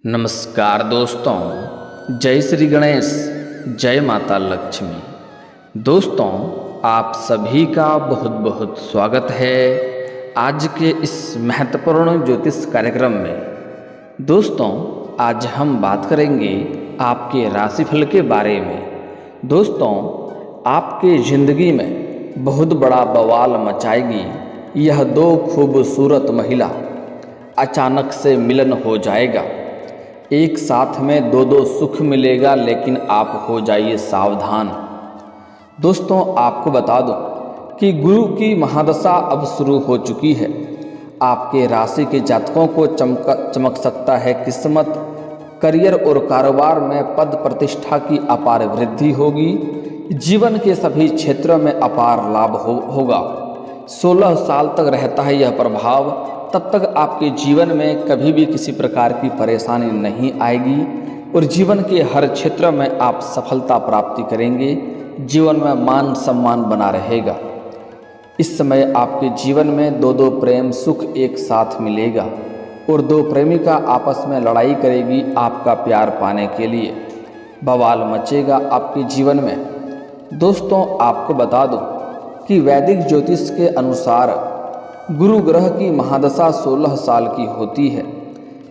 नमस्कार दोस्तों, जय श्री गणेश, जय माता लक्ष्मी। दोस्तों, आप सभी का बहुत बहुत स्वागत है आज के इस महत्वपूर्ण ज्योतिष कार्यक्रम में। दोस्तों, आज हम बात करेंगे आपके राशिफल के बारे में। दोस्तों, आपके ज़िंदगी में बहुत बड़ा बवाल मचाएगी यह दो खूबसूरत महिला। अचानक से मिलन हो जाएगा, एक साथ में दो सुख मिलेगा, लेकिन आप हो जाइए सावधान। दोस्तों, आपको बता दूं कि गुरु की महादशा अब शुरू हो चुकी है। आपके राशि के जातकों को चमक सकता है किस्मत। करियर और कारोबार में पद प्रतिष्ठा की अपार वृद्धि होगी। जीवन के सभी क्षेत्रों में अपार लाभ होगा। 16 साल तक रहता है यह प्रभाव। तब तक आपके जीवन में कभी भी किसी प्रकार की परेशानी नहीं आएगी और जीवन के हर क्षेत्र में आप सफलता प्राप्ति करेंगे। जीवन में मान सम्मान बना रहेगा। इस समय आपके जीवन में दो प्रेम सुख एक साथ मिलेगा और दो प्रेमिका आपस में लड़ाई करेगी आपका प्यार पाने के लिए। बवाल मचेगा आपके जीवन में। दोस्तों, आपको बता दूं कि वैदिक ज्योतिष के अनुसार गुरु ग्रह की महादशा 16 साल की होती है,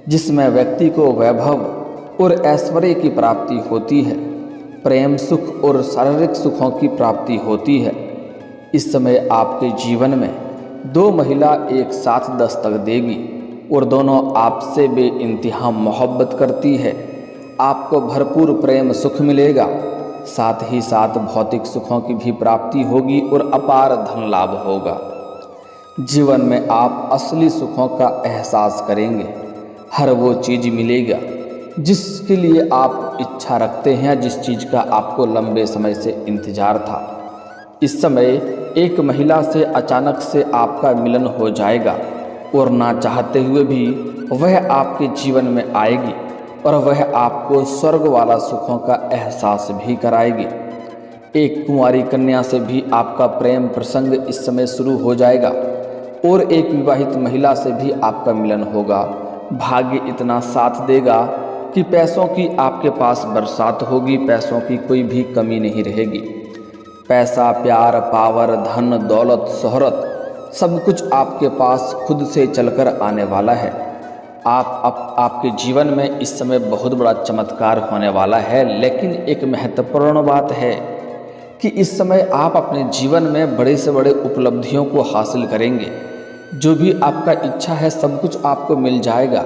जिसमें व्यक्ति को वैभव और ऐश्वर्य की प्राप्ति होती है। प्रेम सुख और शारीरिक सुखों की प्राप्ति होती है। इस समय आपके जीवन में दो महिला एक साथ दस्तक देगी और दोनों आपसे बेइंतहा मोहब्बत करती है। आपको भरपूर प्रेम सुख मिलेगा, साथ ही साथ भौतिक सुखों की भी प्राप्ति होगी और अपार धन लाभ होगा। जीवन में आप असली सुखों का एहसास करेंगे। हर वो चीज़ मिलेगा जिसके लिए आप इच्छा रखते हैं, जिस चीज़ का आपको लंबे समय से इंतजार था। इस समय एक महिला से अचानक से आपका मिलन हो जाएगा और ना चाहते हुए भी वह आपके जीवन में आएगी और वह आपको स्वर्ग वाला सुखों का एहसास भी कराएगी। एक कुंवारी कन्या से भी आपका प्रेम प्रसंग इस समय शुरू हो जाएगा और एक विवाहित महिला से भी आपका मिलन होगा। भाग्य इतना साथ देगा कि पैसों की आपके पास बरसात होगी। पैसों की कोई भी कमी नहीं रहेगी। पैसा, प्यार, पावर, धन, दौलत, शोहरत सब कुछ आपके पास खुद से चलकर आने वाला है। आपके जीवन में इस समय बहुत बड़ा चमत्कार होने वाला है। लेकिन एक महत्वपूर्ण बात है कि इस समय आप अपने जीवन में बड़े से बड़े उपलब्धियों को हासिल करेंगे। जो भी आपका इच्छा है सब कुछ आपको मिल जाएगा,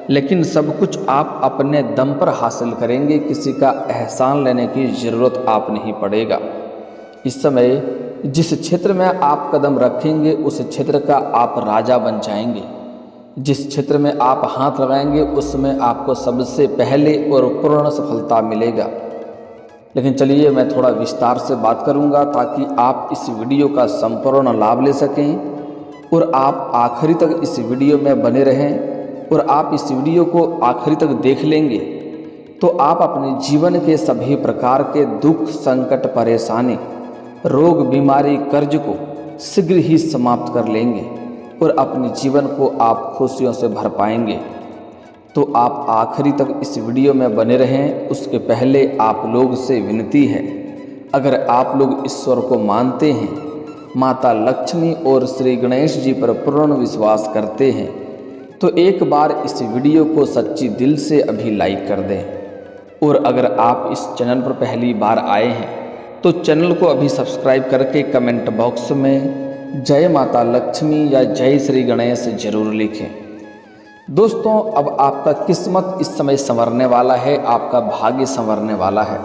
लेकिन सब कुछ आप अपने दम पर हासिल करेंगे। किसी का एहसान लेने की ज़रूरत आप नहीं पड़ेगा। इस समय जिस क्षेत्र में आप कदम रखेंगे उस क्षेत्र का आप राजा बन जाएंगे। जिस क्षेत्र में आप हाथ लगाएंगे उसमें आपको सबसे पहले और पूर्ण सफलता मिलेगा। लेकिन चलिए, मैं थोड़ा विस्तार से बात करूंगा ताकि आप इस वीडियो का संपूर्ण लाभ ले सकें और आप आखिरी तक इस वीडियो में बने रहें। और आप इस वीडियो को आखिरी तक देख लेंगे तो आप अपने जीवन के सभी प्रकार के दुख, संकट, परेशानी, रोग, बीमारी, कर्ज को शीघ्र ही समाप्त कर लेंगे और अपने जीवन को आप खुशियों से भर पाएंगे। तो आप आखिरी तक इस वीडियो में बने रहें। उसके पहले आप लोग से विनती है, अगर आप लोग ईश्वर को मानते हैं, माता लक्ष्मी और श्री गणेश जी पर पूर्ण विश्वास करते हैं, तो एक बार इस वीडियो को सच्ची दिल से अभी लाइक कर दें। और अगर आप इस चैनल पर पहली बार आए हैं तो चैनल को अभी सब्सक्राइब करके कमेंट बॉक्स में जय माता लक्ष्मी या जय श्री गणेश जरूर लिखें। दोस्तों, अब आपका किस्मत इस समय संवरने वाला है, आपका भाग्य संवरने वाला है।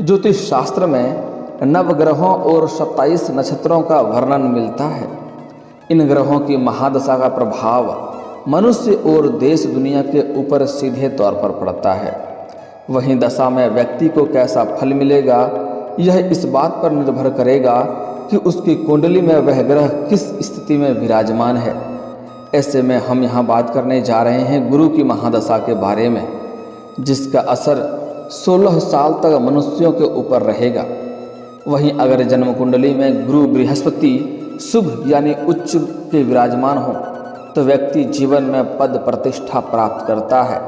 ज्योतिष शास्त्र में नवग्रहों और 27 नक्षत्रों का वर्णन मिलता है। इन ग्रहों की महादशा का प्रभाव मनुष्य और देश दुनिया के ऊपर सीधे तौर पर पड़ता है। वहीं दशा में व्यक्ति को कैसा फल मिलेगा यह इस बात पर निर्भर करेगा कि उसकी कुंडली में वह ग्रह किस स्थिति में विराजमान है। ऐसे में हम यहाँ बात करने जा रहे हैं गुरु की महादशा के बारे में, जिसका असर 16 साल तक मनुष्यों के ऊपर रहेगा। वहीं अगर जन्म कुंडली में गुरु बृहस्पति शुभ यानी उच्च के विराजमान हो तो व्यक्ति जीवन में पद प्रतिष्ठा प्राप्त करता है।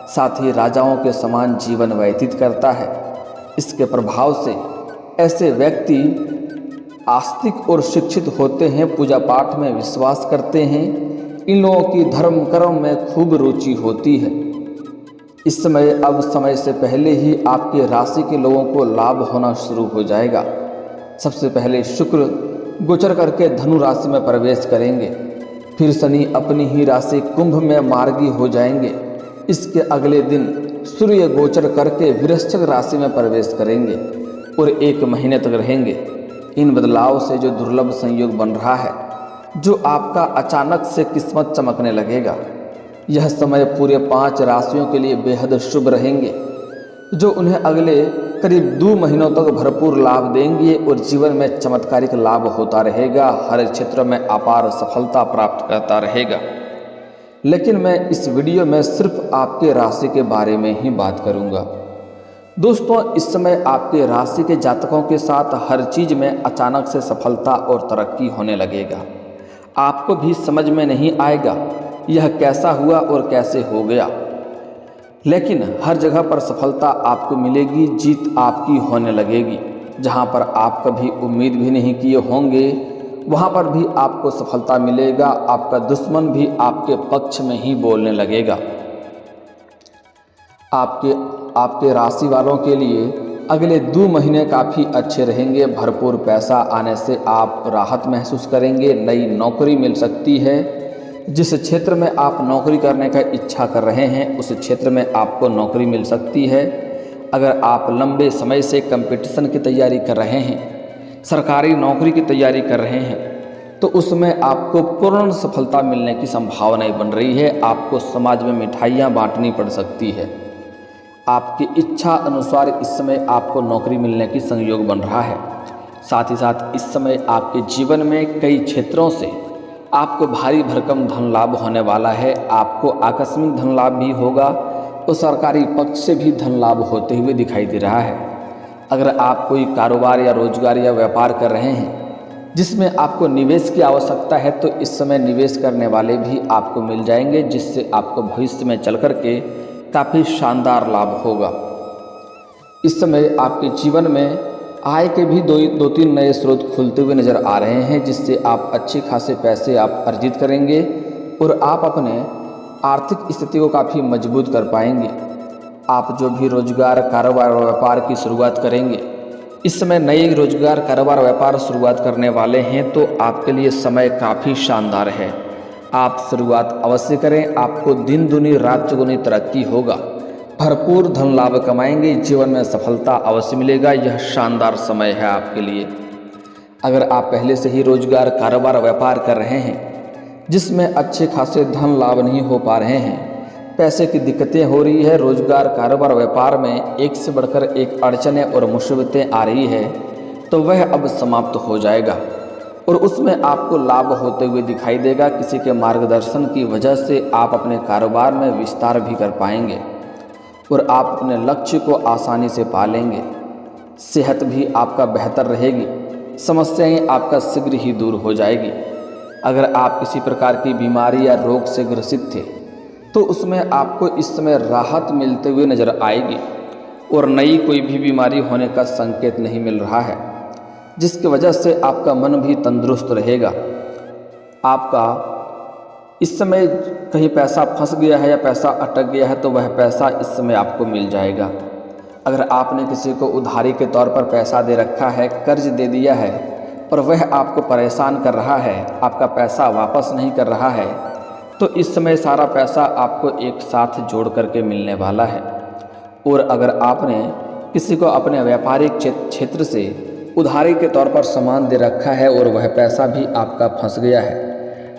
साथ ही राजाओं के समान जीवन व्यतीत करता है। इसके प्रभाव से ऐसे व्यक्ति आस्तिक और शिक्षित होते हैं, पूजा पाठ में विश्वास करते हैं। इन लोगों की धर्म कर्म में खूब रुचि होती है। इस समय अब समय से पहले ही आपके राशि के लोगों को लाभ होना शुरू हो जाएगा। सबसे पहले शुक्र गोचर करके धनु राशि में प्रवेश करेंगे, फिर शनि अपनी ही राशि कुंभ में मार्गी हो जाएंगे। इसके अगले दिन सूर्य गोचर करके वृश्चिक राशि में प्रवेश करेंगे और 1 महीने तक रहेंगे। इन बदलाव से जो दुर्लभ संयोग बन रहा है, जो आपका अचानक से किस्मत चमकने लगेगा, यह समय पूरे 5 राशियों के लिए बेहद शुभ रहेंगे, जो उन्हें अगले करीब 2 महीनों तक भरपूर लाभ देंगे और जीवन में चमत्कारिक लाभ होता रहेगा। हर क्षेत्र में अपार सफलता प्राप्त करता रहेगा। लेकिन मैं इस वीडियो में सिर्फ आपके राशि के बारे में ही बात करूंगा। दोस्तों, इस समय आपके राशि के जातकों के साथ हर चीज़ में अचानक से सफलता और तरक्की होने लगेगा। आपको भी समझ में नहीं आएगा यह कैसा हुआ और कैसे हो गया, लेकिन हर जगह पर सफलता आपको मिलेगी, जीत आपकी होने लगेगी। जहां पर आप कभी उम्मीद भी नहीं किए होंगे, वहां पर भी आपको सफलता मिलेगा। आपका दुश्मन भी आपके पक्ष में ही बोलने लगेगा। आपके राशि वालों के लिए अगले 2 महीने काफ़ी अच्छे रहेंगे। भरपूर पैसा आने से आप राहत महसूस करेंगे। नई नौकरी मिल सकती है। जिस क्षेत्र में आप नौकरी करने का इच्छा कर रहे हैं, उस क्षेत्र में आपको नौकरी मिल सकती है। अगर आप लंबे समय से कंपटीशन की तैयारी कर रहे हैं, सरकारी नौकरी की तैयारी कर रहे हैं, तो उसमें आपको पूर्ण सफलता मिलने की संभावनाएं बन रही है। आपको समाज में मिठाइयाँ बांटनी पड़ सकती है। आपकी इच्छा अनुसार इस समय आपको नौकरी मिलने की संयोग बन रहा है। साथ ही साथ इस समय आपके जीवन में कई क्षेत्रों से आपको भारी भरकम धन लाभ होने वाला है। आपको आकस्मिक धन लाभ भी होगा और सरकारी पक्ष से भी धन लाभ होते हुए दिखाई दे रहा है। अगर आप कोई कारोबार या रोजगार या व्यापार कर रहे हैं जिसमें आपको निवेश की आवश्यकता है, तो इस समय निवेश करने वाले भी आपको मिल जाएंगे, जिससे आपको भविष्य में चल कर के काफ़ी शानदार लाभ होगा। इस समय आपके जीवन में आय के भी 2-3 नए स्रोत खुलते हुए नज़र आ रहे हैं, जिससे आप अच्छे खासे पैसे आप अर्जित करेंगे और आप अपने आर्थिक स्थिति को काफ़ी मजबूत कर पाएंगे। आप जो भी रोजगार, कारोबार और व्यापार की शुरुआत करेंगे, इस समय नए रोजगार, कारोबार, व्यापार शुरुआत करने वाले हैं, तो आपके लिए समय काफ़ी शानदार है। आप शुरुआत अवश्य करें। आपको दिन दुनी रात चौगुनी तरक्की होगा। भरपूर धन लाभ कमाएंगे। जीवन में सफलता अवश्य मिलेगा। यह शानदार समय है आपके लिए। अगर आप पहले से ही रोजगार, कारोबार, व्यापार कर रहे हैं जिसमें अच्छे खासे धन लाभ नहीं हो पा रहे हैं, पैसे की दिक्कतें हो रही है, रोजगार, कारोबार, व्यापार में एक से बढ़कर एक अड़चनें और मुसीबतें आ रही है, तो वह अब समाप्त हो जाएगा और उसमें आपको लाभ होते हुए दिखाई देगा। किसी के मार्गदर्शन की वजह से आप अपने कारोबार में विस्तार भी कर पाएंगे और आप अपने लक्ष्य को आसानी से पा लेंगे। सेहत भी आपका बेहतर रहेगी। समस्याएं आपका शीघ्र ही दूर हो जाएगी। अगर आप किसी प्रकार की बीमारी या रोग से ग्रसित थे, तो उसमें आपको इस समय राहत मिलते हुए नजर आएगी और नई कोई भी बीमारी होने का संकेत नहीं मिल रहा है, जिसकी वजह से आपका मन भी तंदुरुस्त रहेगा। आपका इस समय कहीं पैसा फंस गया है या पैसा अटक गया है, तो वह पैसा इस समय आपको मिल जाएगा। अगर आपने किसी को उधारी के तौर पर पैसा दे रखा है, कर्ज दे दिया है, पर वह आपको परेशान कर रहा है, आपका पैसा वापस नहीं कर रहा है, तो इस समय सारा पैसा आपको एक साथ जोड़ करके मिलने वाला है। और अगर आपने किसी को अपने व्यापारिक क्षेत्र से उधारी के तौर पर सामान दे रखा है और वह पैसा भी आपका फंस गया है,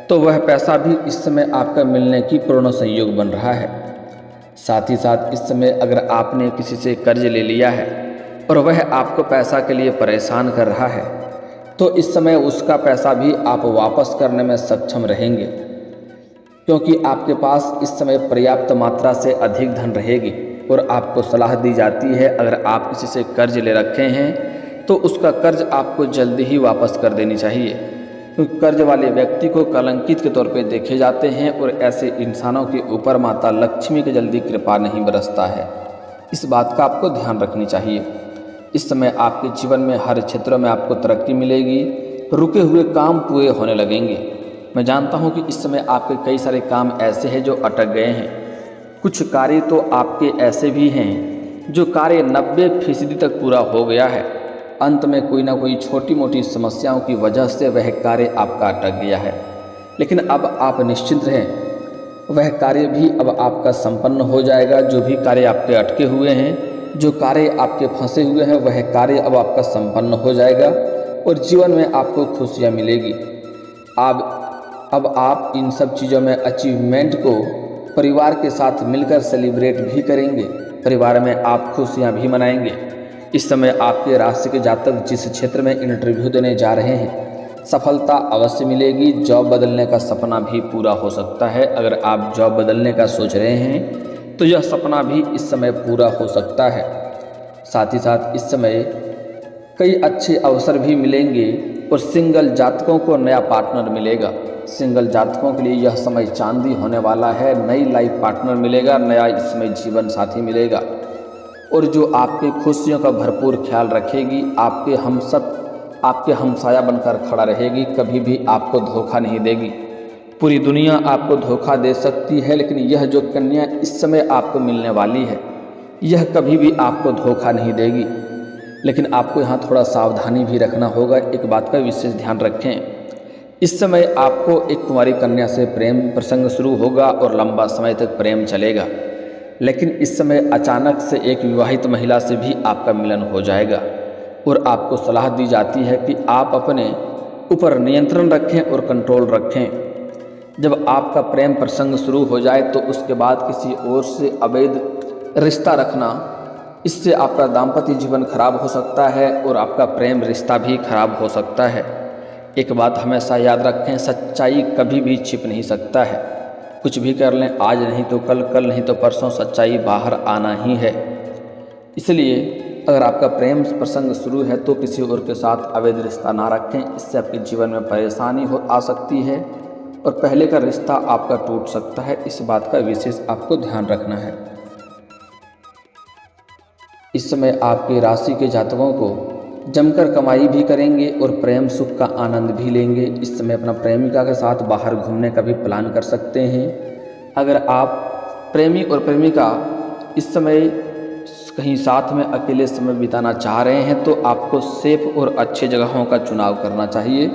तो वह पैसा भी इस समय आपका मिलने की पूर्ण संयोग बन रहा है। साथ ही साथ इस समय अगर आपने किसी से कर्ज ले लिया है और वह आपको पैसा के लिए परेशान कर रहा है, तो इस समय उसका पैसा भी आप वापस करने में सक्षम रहेंगे, क्योंकि आपके पास इस समय पर्याप्त मात्रा से अधिक धन रहेगी। और आपको सलाह दी जाती है, अगर आप किसी से कर्ज ले रखे हैं तो उसका कर्ज आपको जल्दी ही वापस कर देनी चाहिए, क्योंकि कर्ज वाले व्यक्ति को कलंकित के तौर पे देखे जाते हैं और ऐसे इंसानों के ऊपर माता लक्ष्मी की जल्दी कृपा नहीं बरसता है। इस बात का आपको ध्यान रखनी चाहिए। इस समय आपके जीवन में हर क्षेत्र में आपको तरक्की मिलेगी, रुके हुए काम पूरे होने लगेंगे। मैं जानता हूं कि इस समय आपके कई सारे काम ऐसे हैं जो अटक गए हैं। कुछ कार्य तो आपके ऐसे भी हैं जो कार्य 90% तक पूरा हो गया है, अंत में कोई ना कोई छोटी मोटी समस्याओं की वजह से वह कार्य आपका अटक गया है। लेकिन अब आप निश्चिंत रहें, वह कार्य भी अब आपका संपन्न हो जाएगा। जो भी कार्य आपके अटके हुए हैं, जो कार्य आपके फंसे हुए हैं, वह कार्य अब आपका संपन्न हो जाएगा और जीवन में आपको खुशियाँ मिलेगी। अब आप इन सब चीज़ों में अचीवमेंट को परिवार के साथ मिलकर सेलिब्रेट भी करेंगे, परिवार में आप खुशियाँ भी मनाएंगे। इस समय आपके राशि के जातक जिस क्षेत्र में इंटरव्यू देने जा रहे हैं, सफलता अवश्य मिलेगी। जॉब बदलने का सपना भी पूरा हो सकता है। अगर आप जॉब बदलने का सोच रहे हैं तो यह सपना भी इस समय पूरा हो सकता है। साथ ही साथ इस समय कई अच्छे अवसर भी मिलेंगे और सिंगल जातकों को नया पार्टनर मिलेगा। सिंगल जातकों के लिए यह समय चांदी होने वाला है। नई लाइफ पार्टनर मिलेगा, नया इसमें जीवन साथी मिलेगा और जो आपके खुशियों का भरपूर ख्याल रखेगी, आपके हमसाया बनकर खड़ा रहेगी, कभी भी आपको धोखा नहीं देगी। पूरी दुनिया आपको धोखा दे सकती है, लेकिन यह जो कन्या इस समय आपको मिलने वाली है, यह कभी भी आपको धोखा नहीं देगी। लेकिन आपको यहाँ थोड़ा सावधानी भी रखना होगा। एक बात का विशेष ध्यान रखें, इस समय आपको एक कुंवारी कन्या से प्रेम प्रसंग शुरू होगा और लंबा समय तक प्रेम चलेगा। लेकिन इस समय अचानक से एक विवाहित महिला से भी आपका मिलन हो जाएगा और आपको सलाह दी जाती है कि आप अपने ऊपर नियंत्रण रखें और कंट्रोल रखें। जब आपका प्रेम प्रसंग शुरू हो जाए तो उसके बाद किसी और से अवैध रिश्ता रखना, इससे आपका दाम्पत्य जीवन खराब हो सकता है और आपका प्रेम रिश्ता भी खराब हो सकता है। एक बात हमेशा याद रखें, सच्चाई कभी भी छिप नहीं सकता है। कुछ भी कर लें, आज नहीं तो कल, कल नहीं तो परसों सच्चाई बाहर आना ही है। इसलिए अगर आपका प्रेम प्रसंग शुरू है तो किसी और के साथ अवैध रिश्ता ना रखें, इससे आपके जीवन में परेशानी आ सकती है और पहले का रिश्ता आपका टूट सकता है। इस बात का विशेष आपको ध्यान रखना है। इस समय आपकी राशि के जातकों को जमकर कमाई भी करेंगे और प्रेम सुख का आनंद भी लेंगे। इस समय अपना प्रेमिका के साथ बाहर घूमने का भी प्लान कर सकते हैं। अगर आप प्रेमी और प्रेमिका इस समय कहीं साथ में अकेले समय बिताना चाह रहे हैं तो आपको सेफ और अच्छे जगहों का चुनाव करना चाहिए,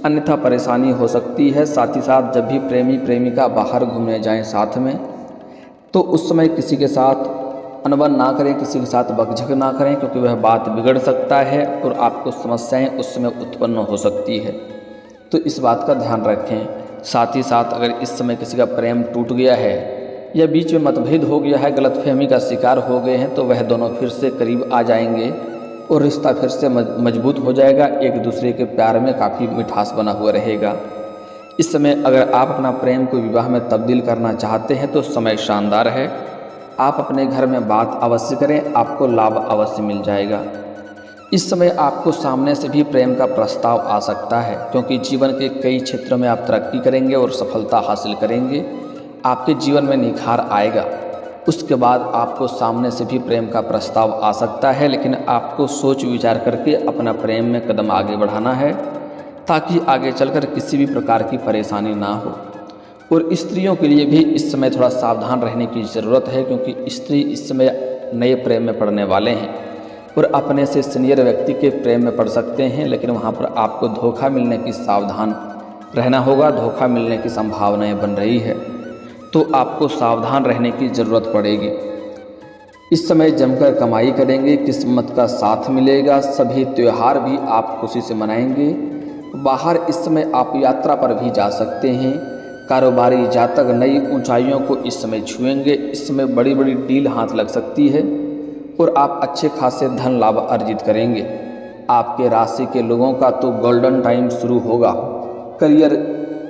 अन्यथा परेशानी हो सकती है। साथ ही साथ जब भी प्रेमी प्रेमिका बाहर घूमने जाएं साथ में, तो उस समय किसी के साथ अनबन ना करें, किसी के साथ बकझक ना करें, क्योंकि वह बात बिगड़ सकता है और आपको समस्याएं उस समय उत्पन्न हो सकती है। तो इस बात का ध्यान रखें। साथ ही साथ अगर इस समय किसी का प्रेम टूट गया है या बीच में मतभेद हो गया है, गलतफहमी का शिकार हो गए हैं, तो वह दोनों फिर से करीब आ जाएंगे और रिश्ता फिर से मजबूत हो जाएगा। एक दूसरे के प्यार में काफ़ी मिठास बना हुआ रहेगा। इस समय अगर आप अपना प्रेम को विवाह में तब्दील करना चाहते हैं तो समय शानदार है। आप अपने घर में बात अवश्य करें, आपको लाभ अवश्य मिल जाएगा। इस समय आपको सामने से भी प्रेम का प्रस्ताव आ सकता है, क्योंकि जीवन के कई क्षेत्रों में आप तरक्की करेंगे और सफलता हासिल करेंगे। आपके जीवन में निखार आएगा। उसके बाद आपको सामने से भी प्रेम का प्रस्ताव आ सकता है, लेकिन आपको सोच विचार करके अपना प्रेम में कदम आगे बढ़ाना है, ताकि आगे चलकर किसी भी प्रकार की परेशानी ना हो। और स्त्रियों के लिए भी इस समय थोड़ा सावधान रहने की ज़रूरत है, क्योंकि स्त्री इस समय नए प्रेम में पड़ने वाले हैं और अपने से सीनियर व्यक्ति के प्रेम में पड़ सकते हैं, लेकिन वहाँ पर आपको धोखा मिलने की सावधान रहना होगा। धोखा मिलने की संभावनाएं बन रही है, तो आपको सावधान रहने की ज़रूरत पड़ेगी। इस समय जमकर कमाई करेंगे, किस्मत का साथ मिलेगा। सभी त्यौहार भी आप खुशी से मनाएंगे। बाहर इस समय आप यात्रा पर भी जा सकते हैं। कारोबारी जातक नई ऊंचाइयों को इस समय छुएंगे। इस समय बड़ी बड़ी डील हाथ लग सकती है और आप अच्छे खासे धन लाभ अर्जित करेंगे। आपके राशि के लोगों का तो गोल्डन टाइम शुरू होगा। करियर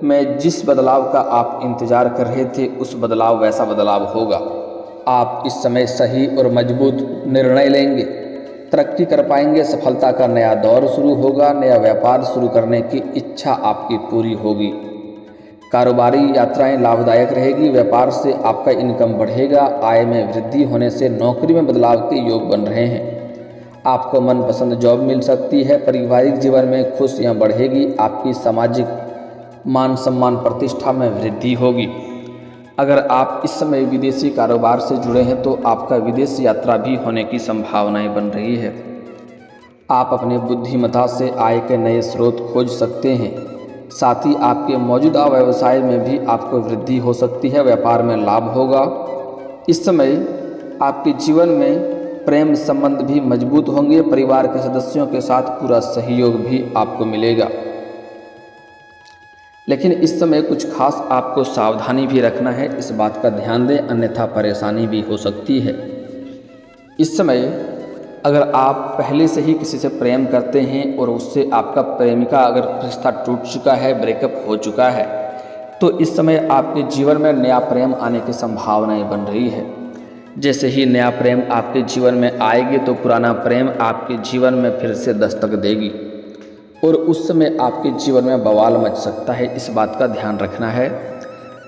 में जिस बदलाव का आप इंतजार कर रहे थे, उस बदलाव वैसा बदलाव होगा। आप इस समय सही और मजबूत निर्णय लेंगे। तरक्की कर पाएंगे, सफलता का नया दौर शुरू होगा, नया व्यापार शुरू करने की इच्छा आपकी पूरी होगी। कारोबारी यात्राएं लाभदायक रहेगी, व्यापार से आपका इनकम बढ़ेगा, आय में वृद्धि होने से नौकरी में बदलाव के योग बन रहे हैं। आपको मनपसंद जॉब मिल सकती है, पारिवारिक जीवन में खुशियां बढ़ेगी, आपकी सामाजिक मान सम्मान प्रतिष्ठा में वृद्धि होगी। अगर आप इस समय विदेशी कारोबार से जुड़े हैं तो आपका विदेश यात्रा भी होने की संभावनाएं बन रही है। आप अपने बुद्धिमत्ता से आय के नए स्रोत खोज सकते हैं। साथ ही आपके मौजूदा व्यवसाय में भी आपको वृद्धि हो सकती है, व्यापार में लाभ होगा। इस समय आपके जीवन में प्रेम संबंध भी मजबूत होंगे, परिवार के सदस्यों के साथ पूरा सहयोग भी आपको मिलेगा। लेकिन इस समय कुछ खास आपको सावधानी भी रखना है, इस बात का ध्यान दें, अन्यथा परेशानी भी हो सकती है। इस समय अगर आप पहले से ही किसी से प्रेम करते हैं और उससे आपका प्रेमिका अगर रिश्ता टूट चुका है, ब्रेकअप हो चुका है, तो इस समय आपके जीवन में नया प्रेम आने की संभावनाएं बन रही है। जैसे ही नया प्रेम आपके जीवन में आएगी तो पुराना प्रेम आपके जीवन में फिर से दस्तक देगी और उस समय आपके जीवन में बवाल मच सकता है, इस बात का ध्यान रखना है।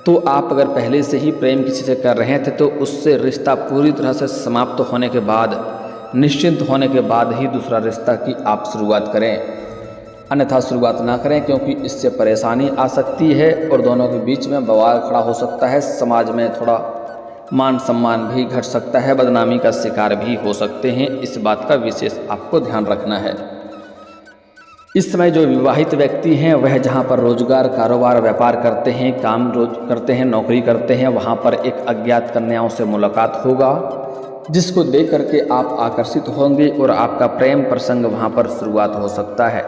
तो आप अगर पहले से ही प्रेम किसी से कर रहे थे तो उससे रिश्ता पूरी तरह से समाप्त होने के बाद, निश्चिंत होने के बाद ही दूसरा रिश्ता की आप शुरुआत करें, अन्यथा शुरुआत ना करें, क्योंकि इससे परेशानी आ सकती है और दोनों के बीच में बवाल खड़ा हो सकता है। समाज में थोड़ा मान सम्मान भी घट सकता है, बदनामी का शिकार भी हो सकते हैं, इस बात का विशेष आपको ध्यान रखना है। इस समय जो विवाहित व्यक्ति हैं वह जहाँ पर रोजगार, कारोबार, व्यापार करते हैं, काम रोज करते हैं, नौकरी करते हैं, वहाँ पर एक अज्ञात कन्याओं से मुलाकात होगा जिसको देख करके आप आकर्षित होंगे और आपका प्रेम प्रसंग वहाँ पर शुरुआत हो सकता है।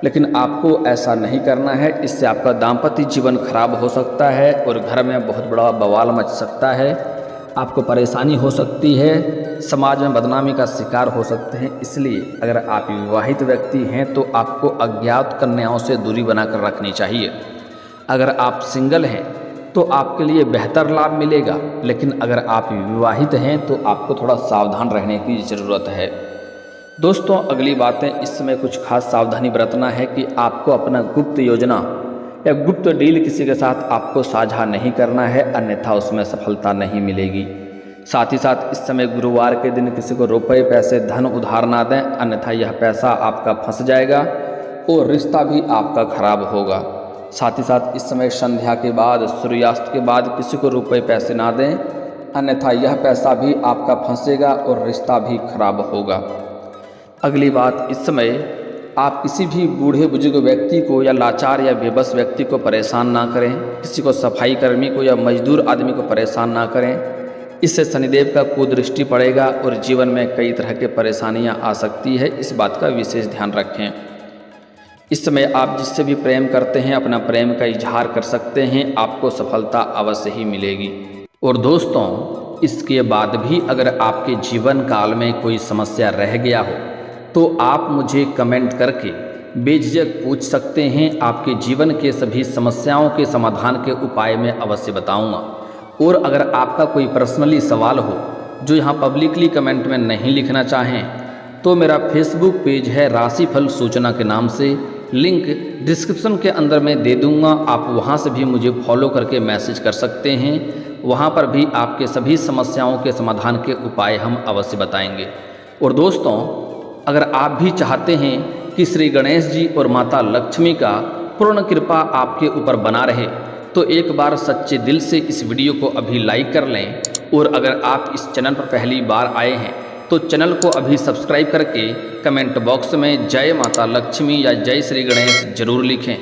लेकिन आपको ऐसा नहीं करना है, इससे आपका दाम्पत्य जीवन खराब हो सकता है और घर में बहुत बड़ा बवाल मच सकता है, आपको परेशानी हो सकती है, समाज में बदनामी का शिकार हो सकते हैं। इसलिए अगर आप विवाहित व्यक्ति हैं तो आपको अज्ञात कन्याओं से दूरी बनाकर रखनी चाहिए। अगर आप सिंगल हैं तो आपके लिए बेहतर लाभ मिलेगा, लेकिन अगर आप विवाहित हैं तो आपको थोड़ा सावधान रहने की ज़रूरत है। दोस्तों, अगली बातें, इस समय कुछ खास सावधानी बरतना है कि आपको अपना गुप्त योजना या गुप्त डील किसी के साथ आपको साझा नहीं करना है, अन्यथा उसमें सफलता नहीं मिलेगी। साथ ही साथ इस समय गुरुवार के दिन किसी को रुपए, पैसे, धन उधार ना दें, अन्यथा यह पैसा आपका फंस जाएगा और रिश्ता भी आपका खराब होगा। साथ ही साथ इस समय संध्या के बाद, सूर्यास्त के बाद किसी को रुपए पैसे ना दें, अन्यथा यह पैसा भी आपका फंसेगा और रिश्ता भी खराब होगा। अगली बात, इस समय आप किसी भी बूढ़े बुजुर्ग व्यक्ति को या लाचार या बेबस व्यक्ति को परेशान ना करें, किसी को सफाई कर्मी को या मजदूर आदमी को परेशान ना करें, इससे शनिदेव का कुदृष्टि पड़ेगा और जीवन में कई तरह के परेशानियां आ सकती है, इस बात का विशेष ध्यान रखें। इस समय आप जिससे भी प्रेम करते हैं अपना प्रेम का इजहार कर सकते हैं, आपको सफलता अवश्य ही मिलेगी। और दोस्तों, इसके बाद भी अगर आपके जीवन काल में कोई समस्या रह गया हो तो आप मुझे कमेंट करके बेझिझक पूछ सकते हैं। आपके जीवन के सभी समस्याओं के समाधान के उपाय मैं अवश्य बताऊंगा। और अगर आपका कोई पर्सनली सवाल हो जो यहाँ पब्लिकली कमेंट में नहीं लिखना चाहें तो मेरा फेसबुक पेज है राशिफल सूचना के नाम से, लिंक डिस्क्रिप्शन के अंदर मैं दे दूंगा, आप वहाँ से भी मुझे फॉलो करके मैसेज कर सकते हैं। वहाँ पर भी आपके सभी समस्याओं के समाधान के उपाय हम अवश्य बताएंगे। और दोस्तों, अगर आप भी चाहते हैं कि श्री गणेश जी और माता लक्ष्मी का पूर्ण कृपा आपके ऊपर बना रहे तो एक बार सच्चे दिल से इस वीडियो को अभी लाइक कर लें। और अगर आप इस चैनल पर पहली बार आए हैं तो चैनल को अभी सब्सक्राइब करके कमेंट बॉक्स में जय माता लक्ष्मी या जय श्री गणेश जरूर लिखें।